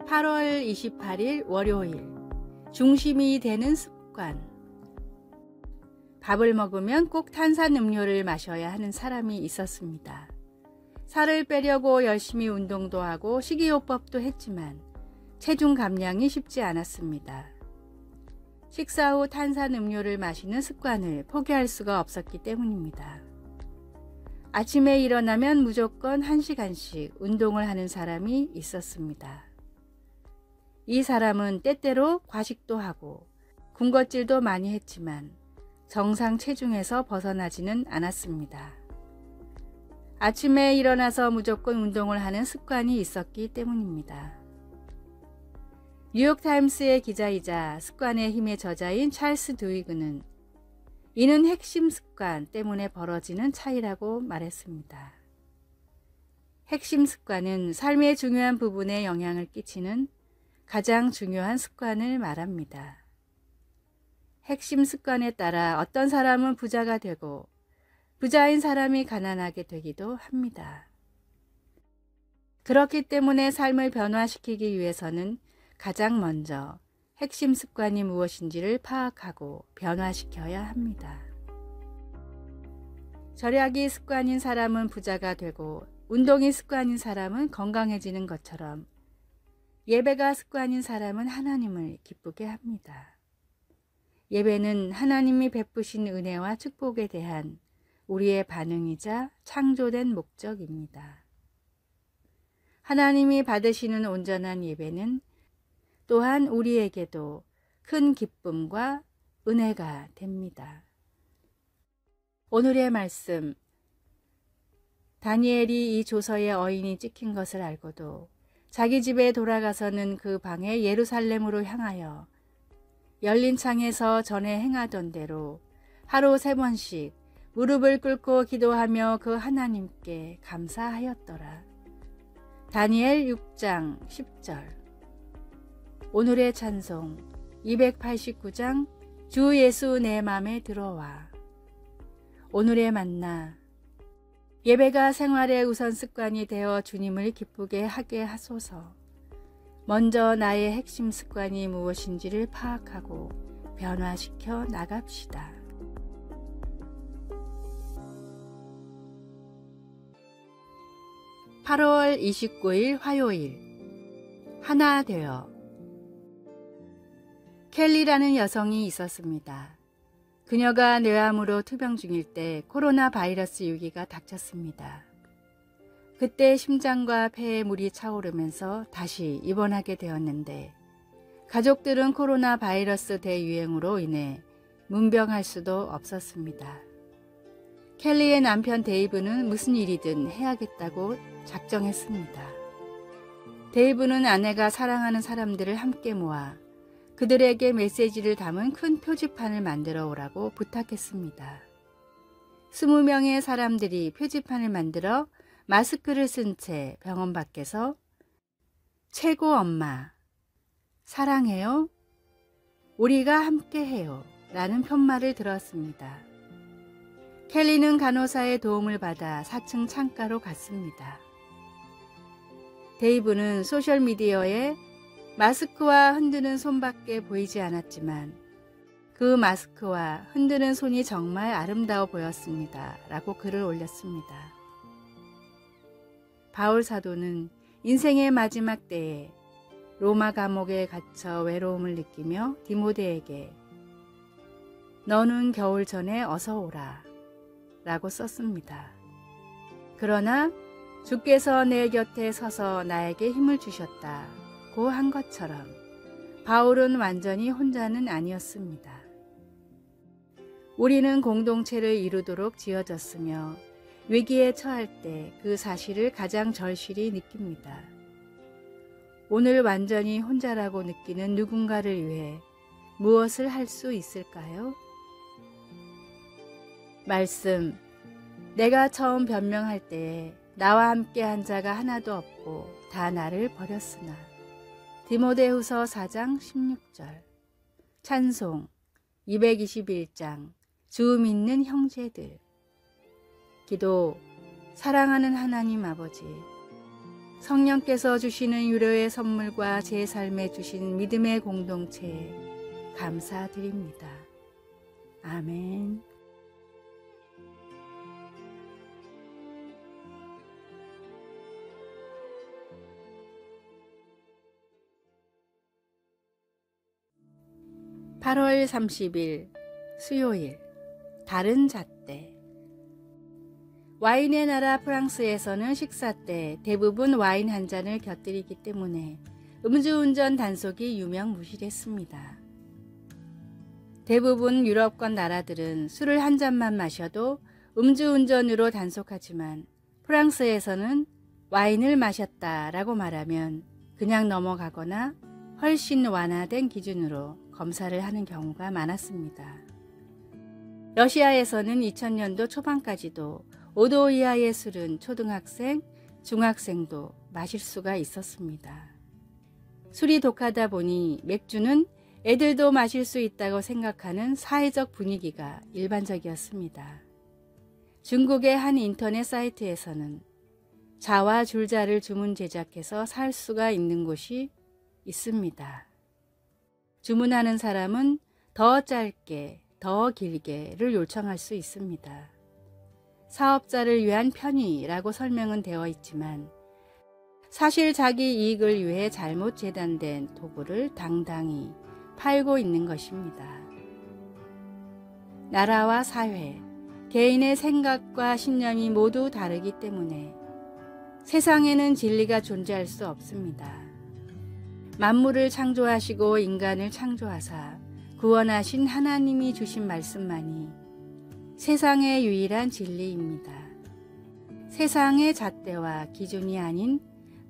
8월 28일 월요일, 중심이 되는 습관. 밥을 먹으면 꼭 탄산음료를 마셔야 하는 사람이 있었습니다. 살을 빼려고 열심히 운동도 하고 식이요법도 했지만 체중 감량이 쉽지 않았습니다. 식사 후 탄산음료를 마시는 습관을 포기할 수가 없었기 때문입니다. 아침에 일어나면 무조건 1시간씩 운동을 하는 사람이 있었습니다. 이 사람은 때때로 과식도 하고 군것질도 많이 했지만 정상 체중에서 벗어나지는 않았습니다. 아침에 일어나서 무조건 운동을 하는 습관이 있었기 때문입니다. 뉴욕타임스의 기자이자 습관의 힘의 저자인 찰스 드위그는 이는 핵심 습관 때문에 벌어지는 차이라고 말했습니다. 핵심 습관은 삶의 중요한 부분에 영향을 끼치는 가장 중요한 습관을 말합니다. 핵심 습관에 따라 어떤 사람은 부자가 되고 부자인 사람이 가난하게 되기도 합니다. 그렇기 때문에 삶을 변화시키기 위해서는 가장 먼저 핵심 습관이 무엇인지를 파악하고 변화시켜야 합니다. 절약이 습관인 사람은 부자가 되고 운동이 습관인 사람은 건강해지는 것처럼 예배가 습관인 사람은 하나님을 기쁘게 합니다. 예배는 하나님이 베푸신 은혜와 축복에 대한 우리의 반응이자 창조된 목적입니다. 하나님이 받으시는 온전한 예배는 또한 우리에게도 큰 기쁨과 은혜가 됩니다. 오늘의 말씀. 다니엘이 이 조서에 어인이 찍힌 것을 알고도 자기 집에 돌아가서는 그 방에 예루살렘으로 향하여 열린 창에서 전에 행하던 대로 하루 3번씩 무릎을 꿇고 기도하며 그 하나님께 감사하였더라. 다니엘 6장 10절. 오늘의 찬송 289장 주 예수 내 맘에 들어와. 오늘의 만나. 예배가 생활의 우선 습관이 되어 주님을 기쁘게 하게 하소서. 먼저 나의 핵심 습관이 무엇인지를 파악하고 변화시켜 나갑시다. (8월 29일) 화요일. 하나 되어. 켈리라는 여성이 있었습니다. 그녀가 뇌암으로 투병 중일 때 코로나 바이러스 위기가 닥쳤습니다. 그때 심장과 폐에 물이 차오르면서 다시 입원하게 되었는데 가족들은 코로나 바이러스 대유행으로 인해 문병할 수도 없었습니다. 켈리의 남편 데이브는 무슨 일이든 해야겠다고 작정했습니다. 데이브는 아내가 사랑하는 사람들을 함께 모아 그들에게 메시지를 담은 큰 표지판을 만들어 오라고 부탁했습니다. 20명의 사람들이 표지판을 만들어 마스크를 쓴 채 병원 밖에서 최고 엄마, 사랑해요, 우리가 함께해요 라는 편말을 들었습니다. 켈리는 간호사의 도움을 받아 4층 창가로 갔습니다. 데이브는 소셜미디어에 마스크와 흔드는 손밖에 보이지 않았지만 그 마스크와 흔드는 손이 정말 아름다워 보였습니다 라고 글을 올렸습니다. 바울 사도는 인생의 마지막 때에 로마 감옥에 갇혀 외로움을 느끼며 디모데에게 너는 겨울 전에 어서 오라 라고 썼습니다. 그러나 주께서 내 곁에 서서 나에게 힘을 주셨다고 한 것처럼 바울은 완전히 혼자는 아니었습니다. 우리는 공동체를 이루도록 지어졌으며 위기에 처할 때 그 사실을 가장 절실히 느낍니다. 오늘 완전히 혼자라고 느끼는 누군가를 위해 무엇을 할 수 있을까요? 말씀. 내가 처음 변명할 때에 나와 함께 한 자가 하나도 없고 다 나를 버렸으나. 디모데후서 4장 16절. 찬송 221장 주 믿는 형제들. 기도. 사랑하는 하나님 아버지, 성령께서 주시는 위로의 선물과 제 삶에 주신 믿음의 공동체에 감사드립니다. 아멘. (8월 30일) 수요일. 다른 잣대. 와인의 나라 프랑스에서는 식사 때 대부분 와인 한 잔을 곁들이기 때문에 음주운전 단속이 유명무실했습니다. 대부분 유럽권 나라들은 술을 한 잔만 마셔도 음주운전으로 단속하지만 프랑스에서는 와인을 마셨다라고 말하면 그냥 넘어가거나 훨씬 완화된 기준으로 검사를 하는 경우가 많았습니다. 러시아에서는 2000년도 초반까지도 5도 이하의 술은 초등학생, 중학생도 마실 수가 있었습니다. 술이 독하다 보니 맥주는 애들도 마실 수 있다고 생각하는 사회적 분위기가 일반적이었습니다. 중국의 한 인터넷 사이트에서는 자와 줄자를 주문 제작해서 살 수가 있는 곳이 있습니다. 주문하는 사람은 더 짧게, 더 길게를 요청할 수 있습니다. 사업자를 위한 편의라고 설명은 되어 있지만 사실 자기 이익을 위해 잘못 재단된 도구를 당당히 팔고 있는 것입니다. 나라와 사회, 개인의 생각과 신념이 모두 다르기 때문에 세상에는 진리가 존재할 수 없습니다. 만물을 창조하시고 인간을 창조하사 구원하신 하나님이 주신 말씀만이 세상의 유일한 진리입니다. 세상의 잣대와 기준이 아닌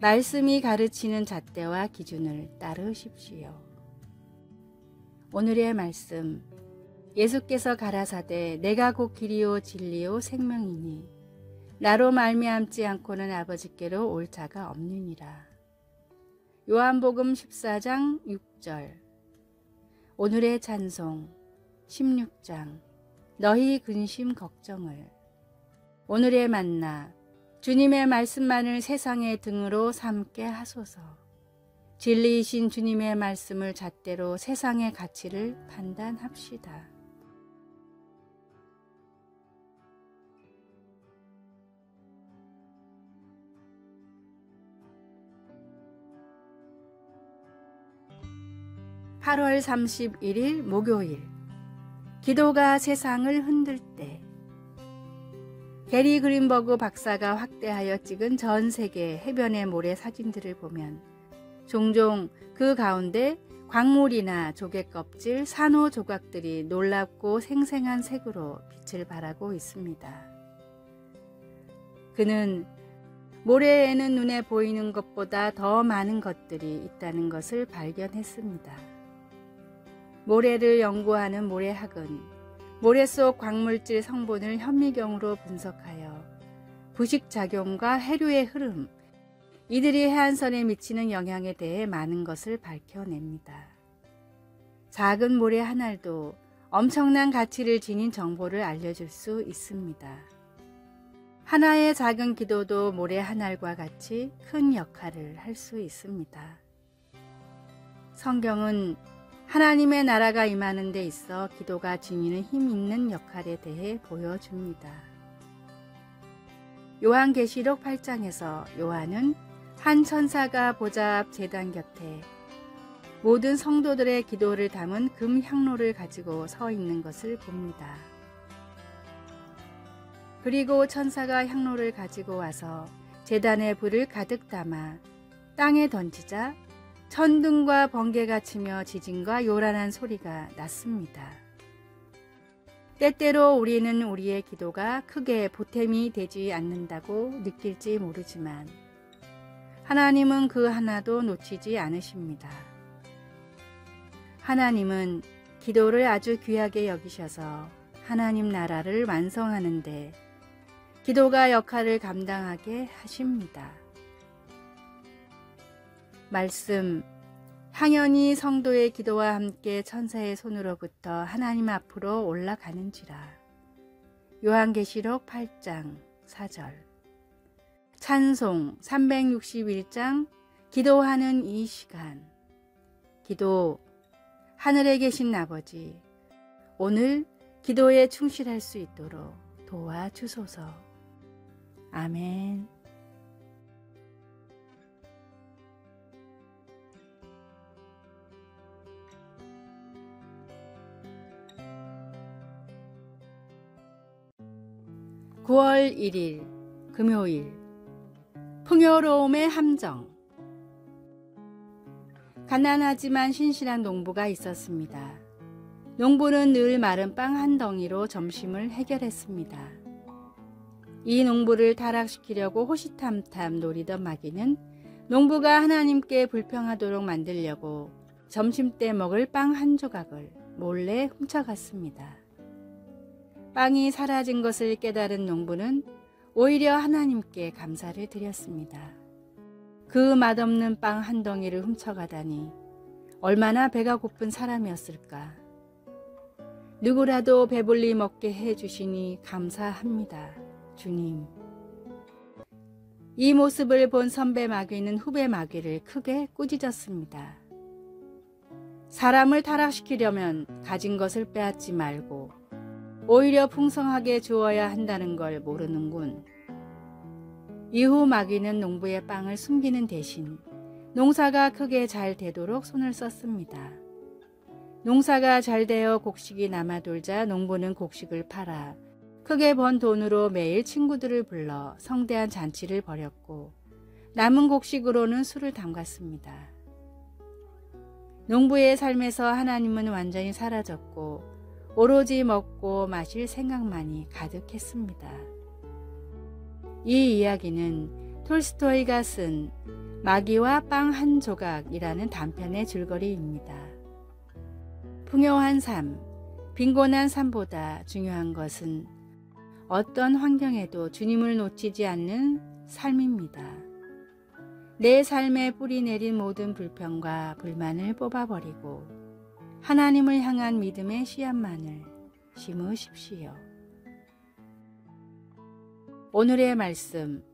말씀이 가르치는 잣대와 기준을 따르십시오. 오늘의 말씀. 예수께서 가라사대 내가 곧 길이요 진리요 생명이니 나로 말미암지 않고는 아버지께로 올 자가 없느니라. 요한복음 14장 6절. 오늘의 찬송 16장. 너희 근심 걱정을. 오늘의 만나. 주님의 말씀만을 세상의 등으로 삼게 하소서. 진리이신 주님의 말씀을 잣대로 세상의 가치를 판단합시다. (8월 31일) 목요일. 기도가 세상을 흔들 때. 게리 그린버그 박사가 확대하여 찍은 전 세계 해변의 모래 사진들을 보면 종종 그 가운데 광물이나 조개껍질, 산호 조각들이 놀랍고 생생한 색으로 빛을 발하고 있습니다. 그는 모래에는 눈에 보이는 것보다 더 많은 것들이 있다는 것을 발견했습니다. 모래를 연구하는 모래학은 모래 속 광물질 성분을 현미경으로 분석하여 부식작용과 해류의 흐름, 이들이 해안선에 미치는 영향에 대해 많은 것을 밝혀냅니다. 작은 모래 한 알도 엄청난 가치를 지닌 정보를 알려줄 수 있습니다. 하나의 작은 기도도 모래 한 알과 같이 큰 역할을 할 수 있습니다. 성경은 하나님의 나라가 임하는 데 있어 기도가 지니는 힘 있는 역할에 대해 보여줍니다. 요한계시록 8장에서 요한은 한 천사가 보좌 앞 제단 곁에 모든 성도들의 기도를 담은 금 향로를 가지고 서 있는 것을 봅니다. 그리고 천사가 향로를 가지고 와서 제단에 불을 가득 담아 땅에 던지자 천둥과 번개가 치며 지진과 요란한 소리가 났습니다. 때때로 우리는 우리의 기도가 크게 보탬이 되지 않는다고 느낄지 모르지만 하나님은 그 하나도 놓치지 않으십니다. 하나님은 기도를 아주 귀하게 여기셔서 하나님 나라를 완성하는데 기도가 역할을 감당하게 하십니다. 말씀. 향연이 성도의 기도와 함께 천사의 손으로부터 하나님 앞으로 올라가는지라. 요한계시록 8장 4절. 찬송 361장 기도하는 이 시간. 기도. 하늘에 계신 아버지, 오늘 기도에 충실할 수 있도록 도와주소서. 아멘. (9월 1일) 금요일. 풍요로움의 함정. 가난하지만 신실한 농부가 있었습니다. 농부는 늘 마른 빵 한 덩이로 점심을 해결했습니다. 이 농부를 타락시키려고 호시탐탐 노리던 마귀는 농부가 하나님께 불평하도록 만들려고 점심때 먹을 빵 한 조각을 몰래 훔쳐갔습니다. 빵이 사라진 것을 깨달은 농부는 오히려 하나님께 감사를 드렸습니다. 그 맛없는 빵 한 덩이를 훔쳐가다니 얼마나 배가 고픈 사람이었을까. 누구라도 배불리 먹게 해주시니 감사합니다, 주님. 이 모습을 본 선배 마귀는 후배 마귀를 크게 꾸짖었습니다. 사람을 타락시키려면 가진 것을 빼앗지 말고 오히려 풍성하게 주어야 한다는 걸 모르는군. 이후 마귀는 농부의 빵을 숨기는 대신 농사가 크게 잘 되도록 손을 썼습니다. 농사가 잘 되어 곡식이 남아돌자 농부는 곡식을 팔아 크게 번 돈으로 매일 친구들을 불러 성대한 잔치를 벌였고 남은 곡식으로는 술을 담갔습니다. 농부의 삶에서 하나님은 완전히 사라졌고 오로지 먹고 마실 생각만이 가득했습니다. 이 이야기는 톨스토이가 쓴 마귀와 빵 한 조각이라는 단편의 줄거리입니다. 풍요한 삶, 빈곤한 삶보다 중요한 것은 어떤 환경에도 주님을 놓치지 않는 삶입니다. 내 삶에 뿌리 내린 모든 불평과 불만을 뽑아버리고 하나님을 향한 믿음의 씨앗만을 심으십시오. 오늘의 말씀.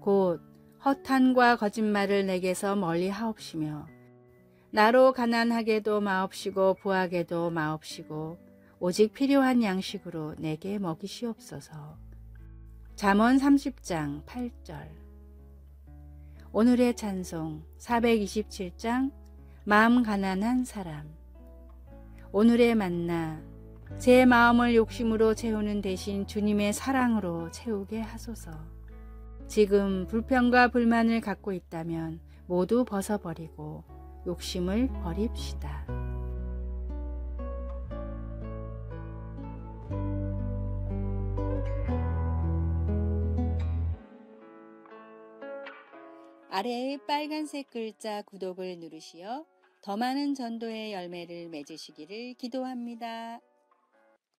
곧 허탄과 거짓말을 내게서 멀리 하옵시며 나로 가난하게도 마옵시고 부하게도 마옵시고 오직 필요한 양식으로 내게 먹이시옵소서. 잠언 30장 8절. 오늘의 찬송 427장 마음 가난한 사람. 오늘의 만나. 제 마음을 욕심으로 채우는 대신 주님의 사랑으로 채우게 하소서. 지금 불평과 불만을 갖고 있다면 모두 벗어버리고 욕심을 버립시다. 아래의 빨간색 글자 구독을 누르시어 더 많은 전도의 열매를 맺으시기를 기도합니다.